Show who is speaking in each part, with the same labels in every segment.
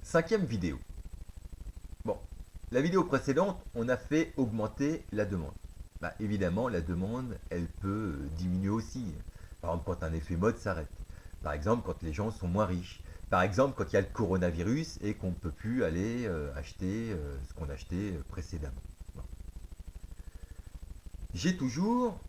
Speaker 1: Cinquième vidéo. Bon, la vidéo précédente, on a fait augmenter la demande. Bah, évidemment, la demande, elle peut diminuer aussi. Par exemple, quand un effet mode s'arrête. Par exemple, quand les gens sont moins riches. Par exemple, quand il y a le coronavirus et qu'on ne peut plus aller acheter ce qu'on achetait précédemment. Bon. J'ai toujours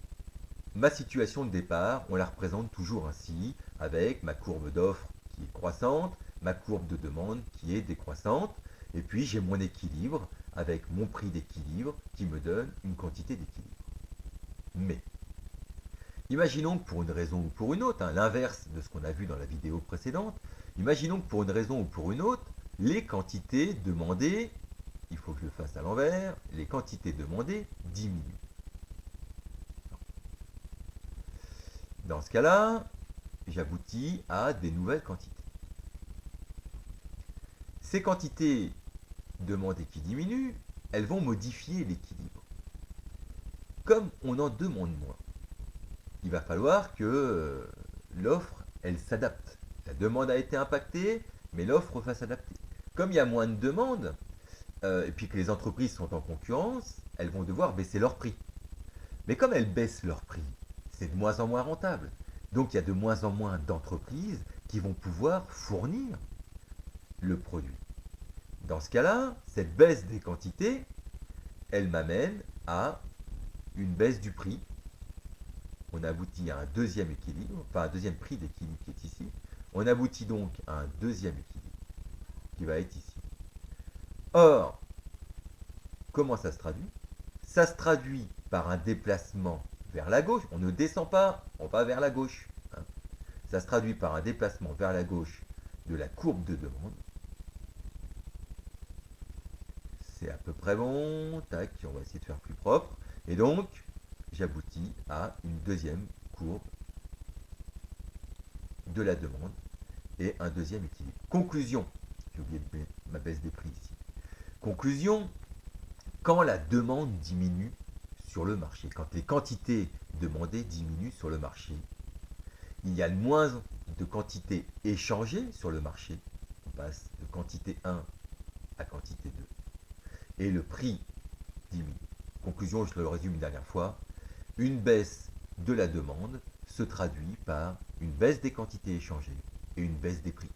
Speaker 1: ma situation de départ, on la représente toujours ainsi, avec ma courbe d'offre qui est croissante, ma courbe de demande qui est décroissante, et puis j'ai mon équilibre avec mon prix d'équilibre qui me donne une quantité d'équilibre. Mais, imaginons que pour une raison ou pour une autre, l'inverse de ce qu'on a vu dans la vidéo précédente, imaginons que pour une raison ou pour une autre, les quantités demandées, il faut que je le fasse à l'envers, les quantités demandées diminuent. Dans ce cas-là, j'aboutis à des nouvelles quantités. Ces quantités demandées qui diminuent, elles vont modifier l'équilibre. Comme on en demande moins, il va falloir que l'offre, elle s'adapte. La demande a été impactée, mais l'offre va s'adapter. Comme il y a moins de demandes, et puis que les entreprises sont en concurrence, elles vont devoir baisser leur prix. Mais comme elles baissent leur prix, c'est de moins en moins rentable. Donc il y a de moins en moins d'entreprises qui vont pouvoir fournir le produit. Dans ce cas-là, cette baisse des quantités, elle m'amène à une baisse du prix. On aboutit à un deuxième équilibre, enfin un deuxième prix d'équilibre qui est ici. On aboutit donc à un deuxième équilibre qui va être ici. Or, comment ça se traduit? Ça se traduit par un déplacement vers la gauche. On ne descend pas, on va vers la gauche. Ça se traduit par un déplacement vers la gauche de la courbe de demande. C'est à peu près bon. Tac, on va essayer de faire plus propre. Et donc, j'aboutis à une deuxième courbe de la demande et un deuxième équilibre. Conclusion, j'ai oublié de mettre ma baisse des prix ici. Conclusion, quand la demande diminue sur le marché, quand les quantités demandées diminuent sur le marché, il y a moins de quantités échangées sur le marché. On passe de quantité 1 à quantité 2. Et le prix diminue. Conclusion, je le résume une dernière fois. Une baisse de la demande se traduit par une baisse des quantités échangées et une baisse des prix.